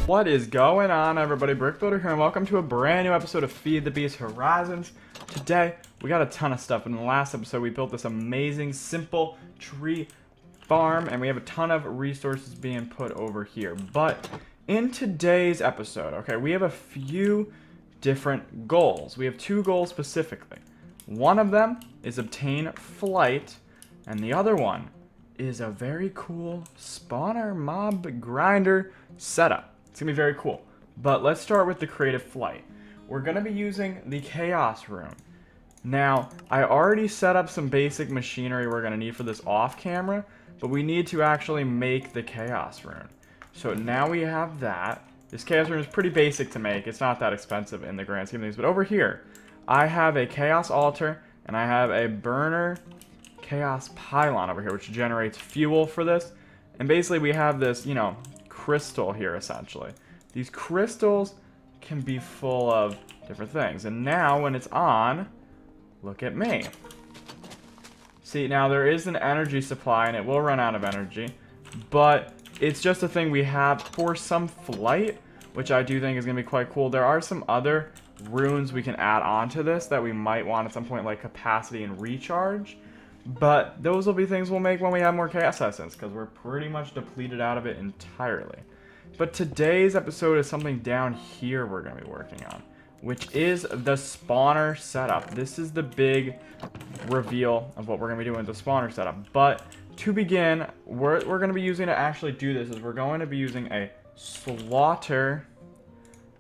What is going on, everybody? Brickbuilder here, and welcome to a brand new episode of Feed the Beast Horizons. Today, we got a ton of stuff. In the last episode, we built this amazing, simple tree farm, and we have a ton of resources being put over here. But in today's episode, okay, we have a few different goals. We have two goals specifically. One of them is obtain flight, and the other one is a very cool spawner mob grinder setup. It's gonna be very cool. But let's start with the creative flight. We're gonna be using the chaos rune. Now, I already set up some basic machinery we're gonna need for this off camera, but we need to actually make the chaos rune. So now we have that. This chaos rune is pretty basic to make. It's not that expensive in the grand scheme of things. But over here, I have a chaos altar and I have a burner chaos pylon over here, which generates fuel for this. And basically we have this, crystal here essentially. These crystals can be full of different things. And now when it's on, look at me. See, now there is an energy supply and it will run out of energy, but it's just a thing we have for some flight, which I do think is going to be quite cool. There are some other runes we can add on to this that we might want at some point, like capacity and recharge. But those will be things we'll make when we have more chaos essence, because we're pretty much depleted out of it entirely. But today's episode is something down here we're going to be working on, which is the spawner setup. This is the big reveal of what we're going to be doing with the spawner setup. But to begin, what we're going to be using to actually do this is we're going to be using a slaughter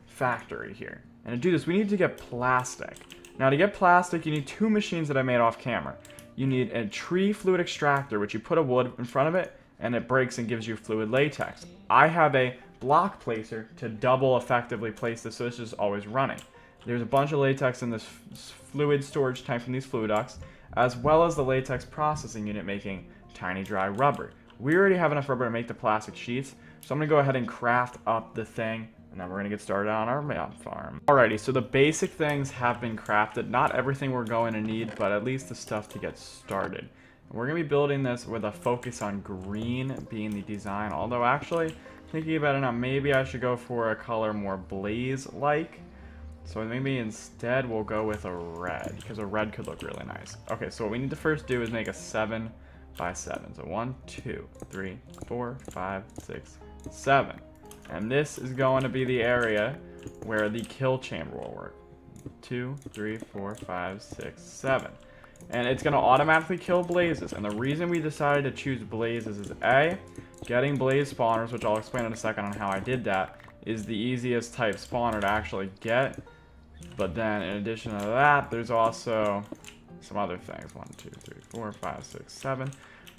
factory here. And to do this, we need to get plastic. Now, to get plastic, you need two machines that I made off camera. You need a tree fluid extractor, which you put a wood in front of it, and it breaks and gives you fluid latex. I have a block placer to double effectively place this, so it's just always running. There's a bunch of latex in this fluid storage tank from these fluid ducts, as well as the latex processing unit making tiny dry rubber. We already have enough rubber to make the plastic sheets, so I'm going to go ahead and craft up the thing, and then we're going to get started on our mob farm. Alrighty, so the basic things have been crafted. Not everything we're going to need, but at least the stuff to get started. And we're going to be building this with a focus on green being the design, although actually, thinking about it now, maybe I should go for a color more blaze-like. So maybe instead we'll go with a red, because a red could look really nice. Okay, so what we need to first do is make a 7 by 7. So 1, 2, 3, 4, 5, 6, 7. And this is going to be the area where the kill chamber will work. 2, 3, 4, 5, 6, 7. And it's going to automatically kill blazes. And the reason we decided to choose blazes is A, getting blaze spawners, which I'll explain in a second on how I did that, is the easiest type spawner to actually get. But then in addition to that, there's also some other things. 1, 2, 3, 4, 5, 6, 7.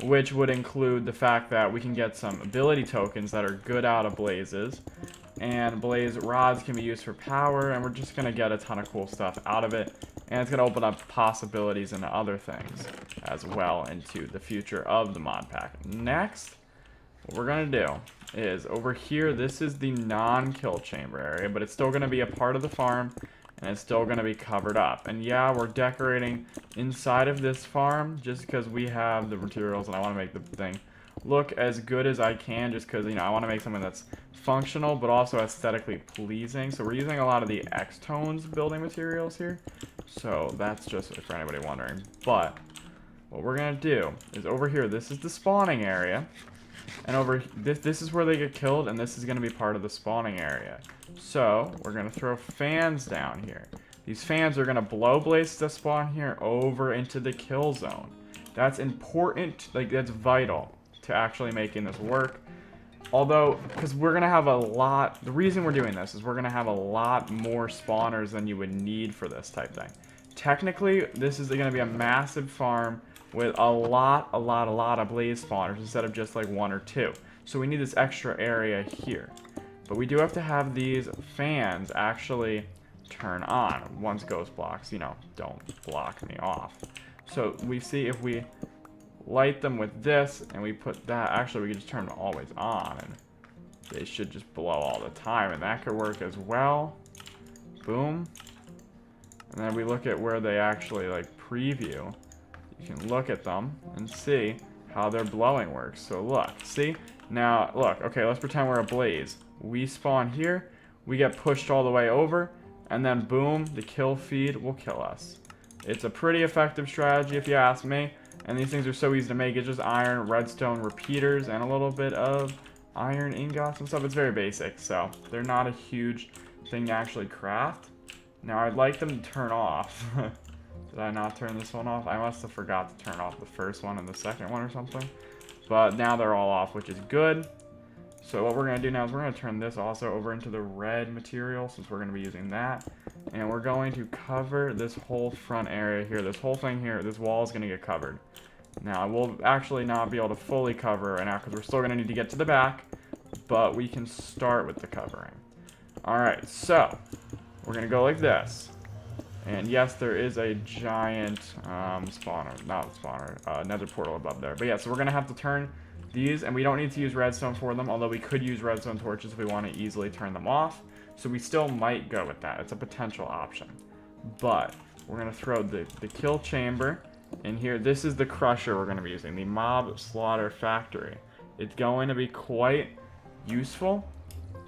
Which would include the fact that we can get some ability tokens that are good out of blazes. And blaze rods can be used for power, and we're just going to get a ton of cool stuff out of it. And it's going to open up possibilities into other things as well into the future of the mod pack. Next, what we're going to do is over here, this is the non-kill chamber area, but it's still going to be a part of the farm. And it's still going to be covered up. And yeah, we're decorating inside of this farm just because we have the materials and I want to make the thing look as good as I can, just because, I want to make something that's functional but also aesthetically pleasing. So we're using a lot of the X-tones building materials here. So that's just for anybody wondering. But what we're going to do is over here, this is the spawning area. And over this is where they get killed, and this is going to be part of the spawning area. So we're going to throw fans down here. These fans are going to blow blazes that spawn here over into the kill zone. That's important, that's vital to actually making this work. Although, because we're going to have a lot, the reason we're doing this is we're going to have a lot more spawners than you would need for this type thing. Technically, this is going to be a massive farm with a lot of blaze spawners instead of just like 1 or 2. So we need this extra area here. But we do have to have these fans actually turn on once ghost blocks, don't block me off. So we see if we light them with this and we put that, actually we can just turn them always on and they should just blow all the time, and that could work as well. Boom. And then we look at where they actually preview. You can look at them and see how their blowing works. So look, see? Now, look, okay, let's pretend we're a blaze. We spawn here, we get pushed all the way over, and then boom, the kill feed will kill us. It's a pretty effective strategy if you ask me, and these things are so easy to make. It's just iron, redstone repeaters, and a little bit of iron ingots and stuff. It's very basic, so they're not a huge thing to actually craft. Now, I'd like them to turn off. Did I not turn this one off? I must have forgot to turn off the first one and the second one or something. But now they're all off, which is good. So what we're going to do now is we're going to turn this also over into the red material, since we're going to be using that. And we're going to cover this whole front area here. This whole thing here, this wall is going to get covered. Now, we'll actually not be able to fully cover it right now, because we're still going to need to get to the back. But we can start with the covering. Alright, so we're going to go like this. And yes, there is a giant nether portal above there. But yeah, so we're going to have to turn these, and we don't need to use redstone for them, although we could use redstone torches if we want to easily turn them off. So we still might go with that. It's a potential option. But we're going to throw the kill chamber in here. This is the crusher we're going to be using, the mob slaughter factory. It's going to be quite useful.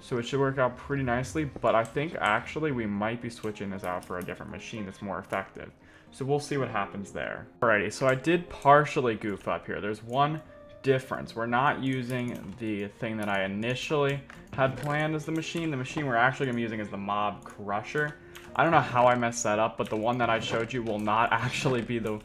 So it should work out pretty nicely, but I think actually we might be switching this out for a different machine that's more effective. So we'll see what happens there. Alrighty, so I did partially goof up here. There's one difference. We're not using the thing that I initially had planned as the machine. The machine we're actually going to be using is the mob crusher. I don't know how I messed that up, but the one that I showed you will not actually be the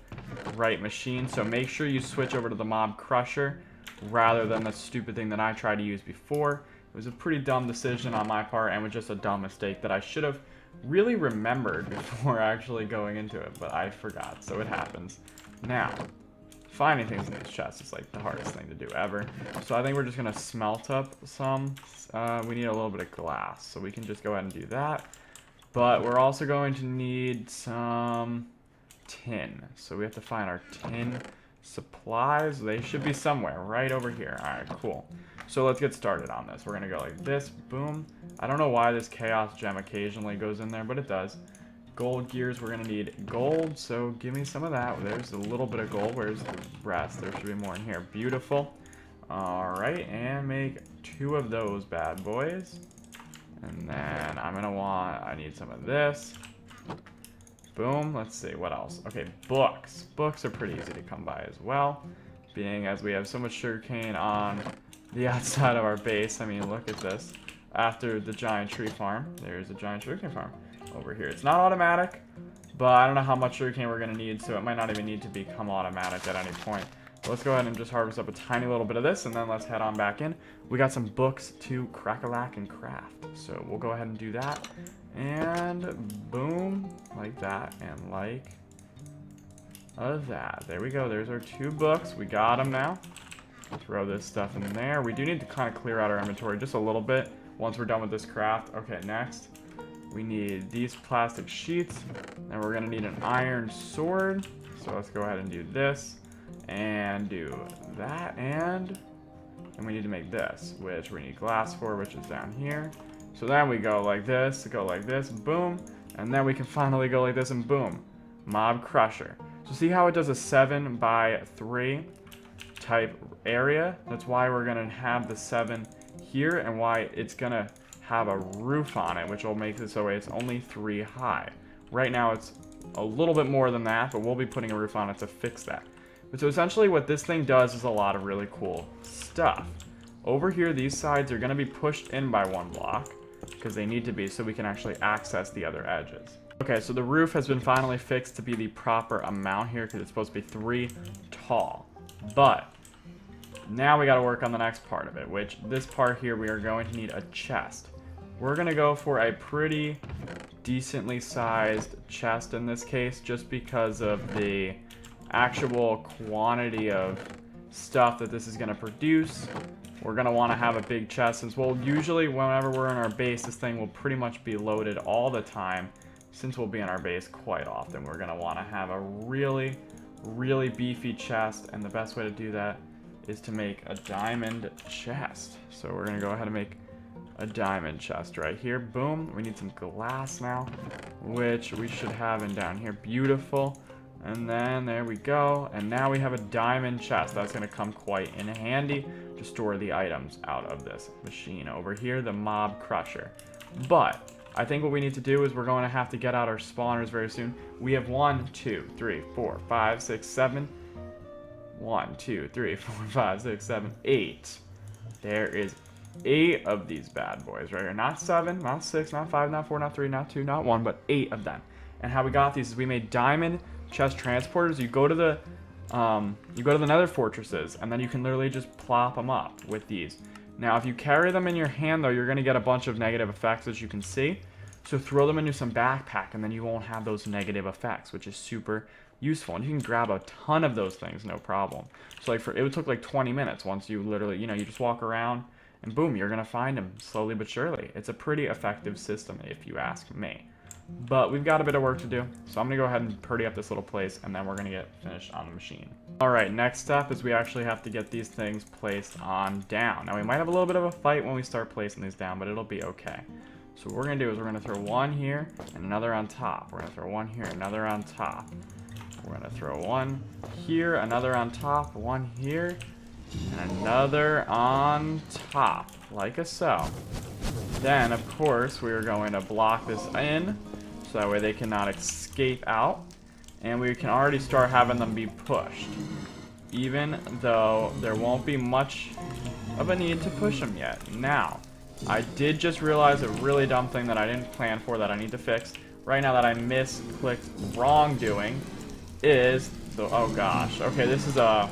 right machine. So make sure you switch over to the mob crusher rather than the stupid thing that I tried to use before. It was a pretty dumb decision on my part, and was just a dumb mistake that I should have really remembered before actually going into it, but I forgot, so it happens. Now, finding things in these chests is like the hardest thing to do ever. So I think we're just going to smelt up some. We need a little bit of glass, so we can just go ahead and do that. But we're also going to need some tin. So we have to find our tin supplies. They should be somewhere right over here. Alright, cool. So let's get started on this. We're going to go like this. Boom. I don't know why this chaos gem occasionally goes in there, but it does. Gold gears, we're going to need gold, so give me some of that. There's a little bit of gold. Where's the rest? There should be more in here. Beautiful. Alright, and make 2 of those bad boys. And then I need some of this. Boom. Let's see, what else? Okay, books. Books are pretty easy to come by as well, being as we have so much sugarcane on the outside of our base. I mean, look at this. After the giant tree farm, there's a giant sugarcane farm over here. It's not automatic, but I don't know how much sugarcane we're going to need, so it might not even need to become automatic at any point. But let's go ahead and just harvest up a tiny little bit of this, and then let's head on back in. We got some books to crack-a-lack and craft, so we'll go ahead and do that. And boom, like that, and like that. There we go. There's our 2 books. We got them now. Throw this stuff in there. We do need to kind of clear out our inventory just a little bit once we're done with this craft. Okay, next we need these plastic sheets, and we're gonna need an iron sword. So let's go ahead and do this and do that, and we need to make this, which we need glass for, which is down here. So then we go like this, boom, and then we can finally go like this, and boom, mob crusher. So see how it does a 7 by 3 type area? That's why we're gonna have the 7 here, and why it's gonna have a roof on it, which will make it so it's only 3 high. Right now it's a little bit more than that, but we'll be putting a roof on it to fix that. But so essentially what this thing does is a lot of really cool stuff. Over here, these sides are gonna be pushed in by 1 block, because they need to be, so we can actually access the other edges. Okay, so the roof has been finally fixed to be the proper amount here, because it's supposed to be 3 tall. But now we got to work on the next part of it, which this part here, we are going to need a chest. We're going to go for a pretty decently sized chest in this case, just because of the actual quantity of stuff that this is going to produce. We're going to want to have a big chest, since we'll usually, whenever we're in our base, this thing will pretty much be loaded all the time. Since we'll be in our base quite often, we're going to want to have a really, really beefy chest, and the best way to do that is to make a diamond chest. So we're going to go ahead and make a diamond chest right here. Boom. We need some glass now, which we should have in down here. Beautiful. And then there we go. And now we have a diamond chest. That's going to come quite in handy to store the items out of this machine over here, the mob crusher. But I think what we need to do is we're going to have to get out our spawners very soon. We have 1, 2, 3, 4, 5, 6, 7. 1, 2, 3, 4, 5, 6, 7, 8. There is 8 of these bad boys right here. Not 7, not 6, not 5, not 4, not 3, not 2, not 1, but 8 of them. And how we got these is we made diamond chest transporters. You go to the nether fortresses, and then you can literally just plop them up with these. Now, if you carry them in your hand, though, you're going to get a bunch of negative effects, as you can see. So throw them into some backpack, and then you won't have those negative effects, which is super useful. And you can grab a ton of those things, no problem. So like it took like 20 minutes once you literally, you just walk around, and boom, you're going to find them slowly but surely. It's a pretty effective system, if you ask me. But we've got a bit of work to do, so I'm going to go ahead and purdy up this little place, and then we're going to get finished on the machine. Alright, next step is we actually have to get these things placed on down. Now, we might have a little bit of a fight when we start placing these down, but it'll be okay. So what we're going to do is we're going to throw one here and another on top. We're going to throw one here, another on top. We're going to throw one here, another on top, one here, and another on top, like so. Then, of course, we are going to block this in, so that way they cannot escape out. And we can already start having them be pushed, even though there won't be much of a need to push them yet. Now, I did just realize a really dumb thing that I didn't plan for that I need to fix. Right now that I misclicked wrongdoing is the, oh gosh, okay, this is a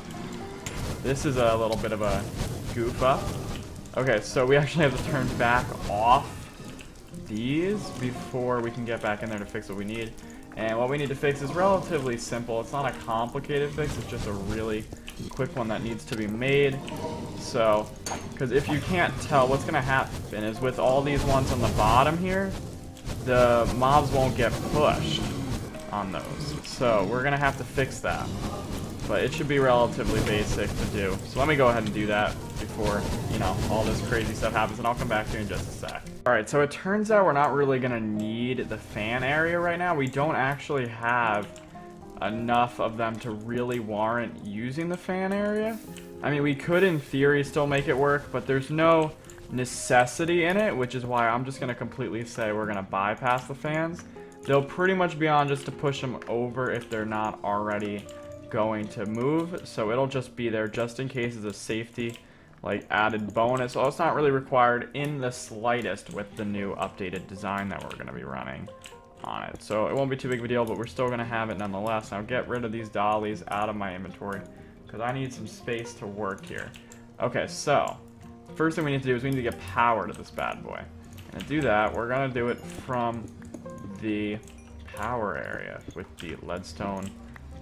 little bit of a goof up. Okay, so we actually have to turn back off these before we can get back in there to fix what we need. And what we need to fix is relatively simple. It's not a complicated fix, it's just a really quick one that needs to be made. So, because if you can't tell, what's going to happen is with all these ones on the bottom here, the mobs won't get pushed on those. So we're going to have to fix that. But it should be relatively basic to do. So let me go ahead and do that before, all this crazy stuff happens, and I'll come back to you in just a sec. Alright, so it turns out we're not really going to need the fan area right now. We don't actually have enough of them to really warrant using the fan area. I mean, we could, in theory, still make it work, but there's no necessity in it, which is why I'm just going to completely say we're going to bypass the fans. They'll pretty much be on just to push them over if they're not already going to move, so it'll just be there just in case as a safety added bonus. So it's not really required in the slightest with the new updated design that we're going to be running on it. So it won't be too big of a deal, but we're still going to have it nonetheless. Now get rid of these dollies out of my inventory because I need some space to work here. Okay, so first thing we need to do is we need to get power to this bad boy. And to do that, we're going to do it from the power area with the leadstone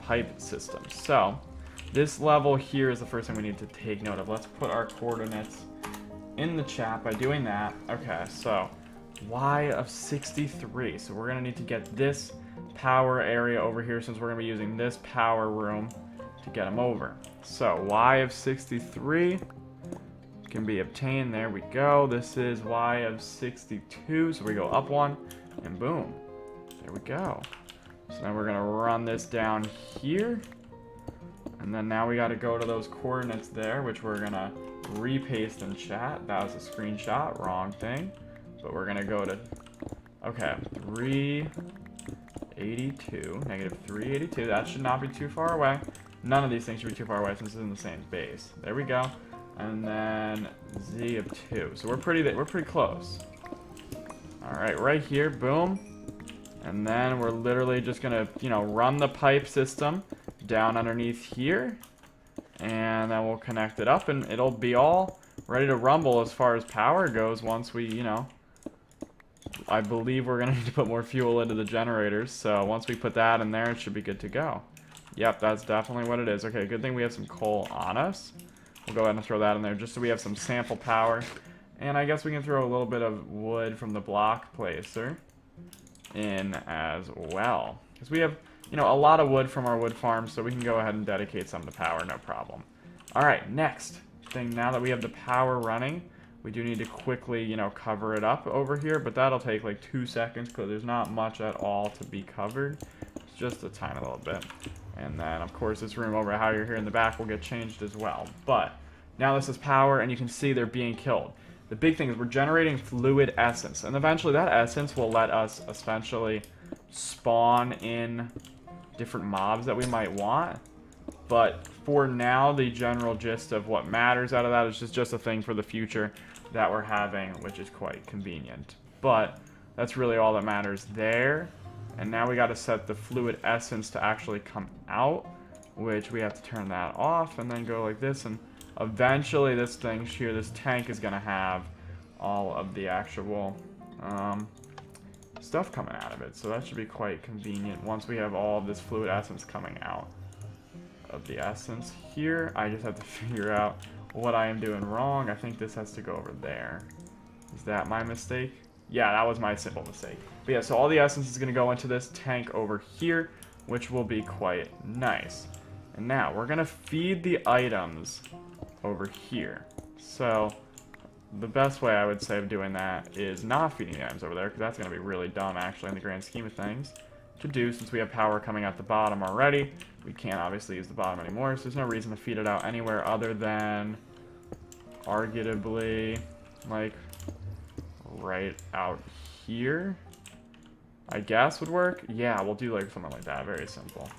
pipe system. So this level here is the first thing we need to take note of. Let's put our coordinates in the chat by doing that. Okay, so Y of 63. So we're going to need to get this power area over here since we're going to be using this power room to get them over. So Y of 63 can be obtained. There we go. This is Y of 62. So we go up one and boom. There we go. So now we're going to run this down here. And then now we got to go to those coordinates there, which we're going to repaste in chat. That was a screenshot, wrong thing. But we're going to go to, okay, 382, negative 382. That should not be too far away. None of these things should be too far away since it's in the same base. There we go. And then Z of 2. So we're pretty close. All right, right here, boom. And then we're literally just going to, run the pipe system down underneath here. And then we'll connect it up, and it'll be all ready to rumble as far as power goes once we, I believe we're going to need to put more fuel into the generators. So once we put that in there, it should be good to go. Yep, that's definitely what it is. Okay, good thing we have some coal on us. We'll go ahead and throw that in there just so we have some sample power. And I guess we can throw a little bit of wood from the block placer in as well. Because we have, a lot of wood from our wood farm, so we can go ahead and dedicate some to power, no problem. Alright, next thing, now that we have the power running, we do need to quickly, cover it up over here, but that'll take like 2 seconds because there's not much at all to be covered. It's just a tiny little bit. And then, of course, this room over here in the back will get changed as well. But now this is power, and you can see they're being killed. The big thing is we're generating fluid essence, and eventually that essence will let us essentially spawn in different mobs that we might want. But for now, the general gist of what matters out of that is just a thing for the future that we're having, which is quite convenient. But that's really all that matters there. And now we got to set the fluid essence to actually come out, which we have to turn that off and then go like this. And eventually this thing here, this tank is going to have all of the actual stuff coming out of it. So that should be quite convenient once we have all of this fluid essence coming out of the essence here. I just have to figure out what I am doing wrong. I think this has to go over there. Is that my mistake? Yeah, that was my simple mistake. But yeah, so all the essence is going to go into this tank over here, which will be quite nice. And now we're going to feed the items over here. So the best way I would say of doing that is not feeding the items over there, because that's going to be really dumb actually in the grand scheme of things to do, since we have power coming out the bottom already. We can't obviously use the bottom anymore, so there's no reason to feed it out anywhere other than arguably like right out here, I guess would work. Yeah, we'll do like something like that. Very simple.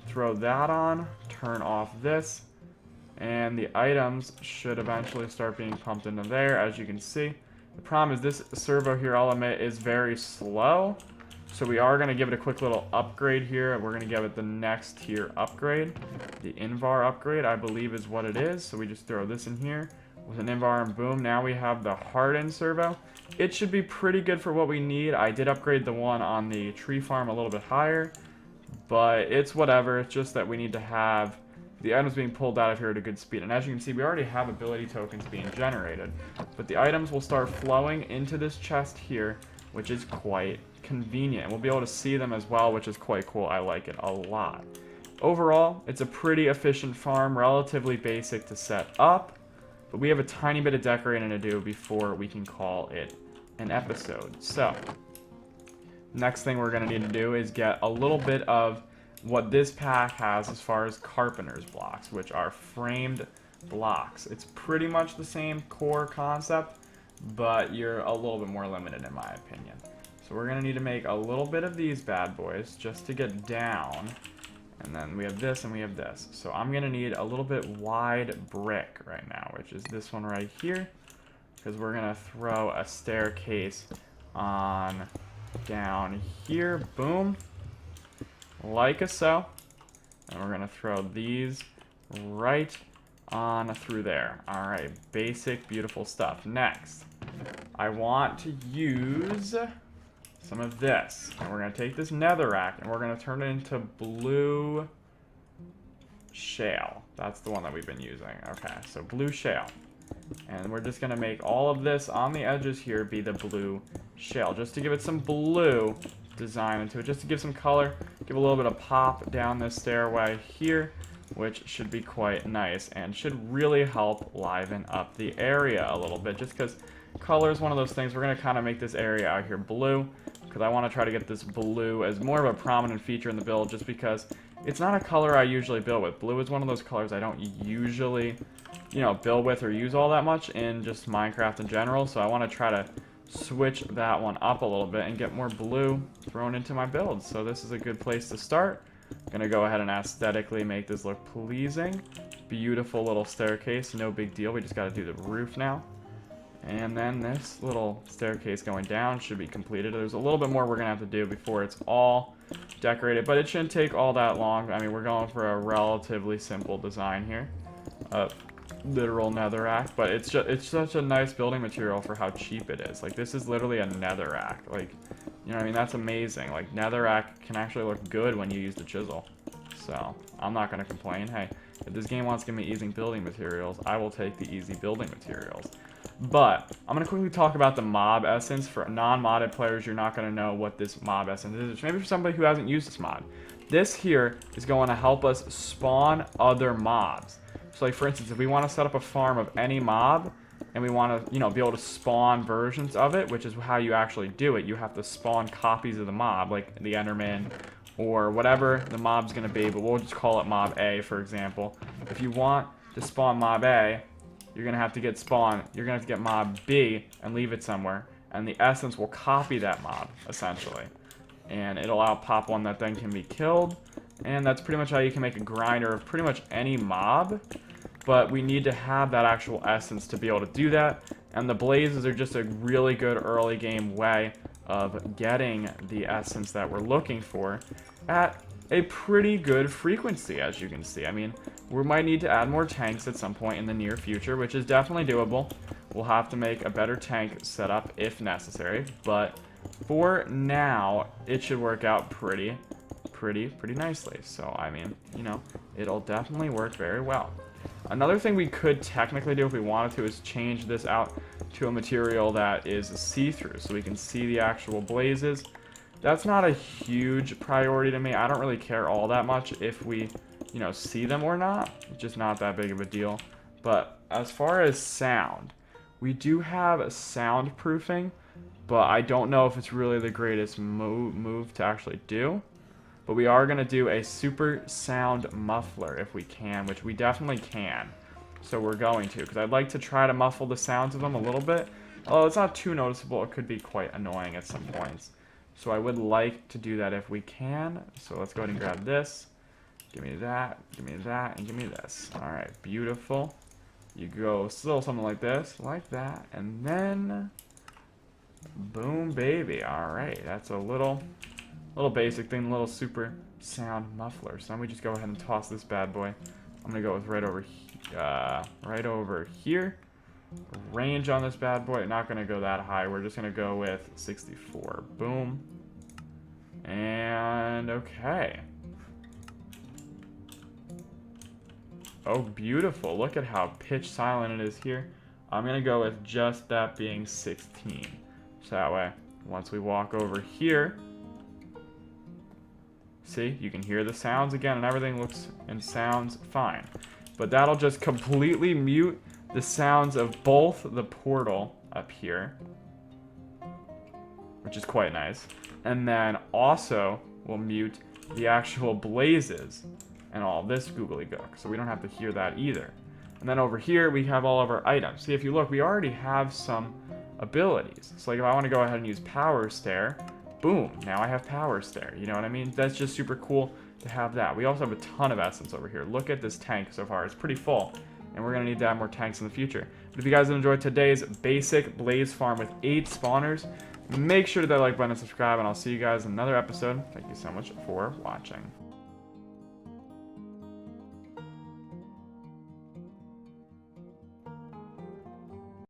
Throw that on, turn off this, and the items should eventually start being pumped into there, as you can see. The problem is this servo here, I'll admit, is very slow. So we are going to give it a quick little upgrade here. We're going to give it the next tier upgrade. The Invar upgrade, I believe, is what it is. So we just throw this in here with an Invar, and boom, now we have the hardened servo. It should be pretty good for what we need. I did upgrade the one on the tree farm a little bit higher, but it's whatever. It's just that we need to have the items being pulled out of here at a good speed. And as you can see, we already have ability tokens being generated, but the items will start flowing into this chest here, which is quite convenient. And we'll be able to see them as well, which is quite cool. I like it a lot. Overall, it's a pretty efficient farm, relatively basic to set up, but we have a tiny bit of decorating to do before we can call it an episode. So, next thing we're going to need to do is get a little bit of what this pack has as far as carpenter's blocks, which are framed blocks. It's pretty much the same core concept, but you're a little bit more limited in my opinion. So we're going to need to make a little bit of these bad boys just to get down. And then we have this and we have this. So I'm going to need a little bit wide brick right now, which is this one right here, because we're going to throw a staircase on down here. Boom. Like so. And we're going to throw these right on through there. Alright, basic, beautiful stuff. Next, I want to use some of this. And we're going to take this netherrack and we're going to turn it into blue shale. That's the one that we've been using. Okay, so blue shale. And we're just going to make all of this on the edges here be the blue shale, just to give it some blue design into it, just to give some color, give a little bit of pop down this stairway here, which should be quite nice and should really help liven up the area a little bit, just because color is one of those things. We're going to kind of make this area out here blue, because I want to try to get this blue as more of a prominent feature in the build, just because it's not a color I usually build with. Blue is one of those colors I don't usually, build with or use all that much in just Minecraft in general, so I want to try to switch that one up a little bit and get more blue thrown into my build. So this is a good place to start. I'm going to go ahead and aesthetically make this look pleasing. Beautiful little staircase, no big deal. We just got to do the roof now. And then this little staircase going down should be completed. There's a little bit more we're going to have to do before it's all decorated, but it shouldn't take all that long. I mean, we're going for a relatively simple design here. Literal netherrack, but it's such a nice building material for how cheap it is. Like, this is literally a netherrack. Like, you know what I mean? That's amazing. Like, netherrack can actually look good when you use the chisel. So, I'm not going to complain. Hey, if this game wants to give me easy building materials, I will take the easy building materials. But, I'm going to quickly talk about the mob essence. For non-modded players, you're not going to know what this mob essence is. Maybe for somebody who hasn't used this mod. This here is going to help us spawn other mobs. So, like, for instance, if we want to set up a farm of any mob, and we want to, be able to spawn versions of it, which is how you actually do it. You have to spawn copies of the mob, like the Enderman or whatever the mob's going to be, but we'll just call it mob A, for example. If you want to spawn mob A, you're going to have to get mob B and leave it somewhere, and the essence will copy that mob, essentially. And it'll out-pop one that then can be killed, and that's pretty much how you can make a grinder of pretty much any mob, but we need to have that actual essence to be able to do that, and the blazes are just a really good early game way of getting the essence that we're looking for at a pretty good frequency, as you can see. I mean, we might need to add more tanks at some point in the near future, which is definitely doable. We'll have to make a better tank setup if necessary, but for now, it should work out pretty nicely. So, I mean, you know, it'll definitely work very well. Another thing we could technically do if we wanted to is change this out to a material that is see-through, so we can see the actual blazes. That's not a huge priority to me. I don't really care all that much if we, you know, see them or not. It's just not that big of a deal. But as far as sound, we do have soundproofing, but I don't know if it's really the greatest move to actually do. But we are going to do a super sound muffler if we can, which we definitely can. So we're going to, because I'd like to try to muffle the sounds of them a little bit. Although it's not too noticeable, it could be quite annoying at some points. So I would like to do that if we can. So let's go ahead and grab this. Give me that, and give me this. Alright, beautiful. You go still something like this, like that, and then boom, baby. Alright, that's a little basic thing, a little super sound muffler. So then we just go ahead and toss this bad boy. I'm gonna go with right over here. Range on this bad boy, not gonna go that high. We're just gonna go with 64. Boom. And okay. Oh, beautiful. Look at how pitch silent it is here. I'm gonna go with just that being 16. So that way, once we walk over here, see, you can hear the sounds again, and everything looks and sounds fine. But that'll just completely mute the sounds of both the portal up here, which is quite nice. And then also will mute the actual blazes and all this googly gook, so we don't have to hear that either. And then over here, we have all of our items. See, if you look, we already have some abilities. So like if I want to go ahead and use Power Stare, boom, now I have Power Stare. You know what I mean? That's just super cool to have that. We also have a ton of essence over here. Look at this tank so far. It's pretty full, and we're going to need to add more tanks in the future. But if you guys have enjoyed today's basic blaze farm with 8 spawners, make sure to hit that like button and subscribe, and I'll see you guys in another episode. Thank you so much for watching.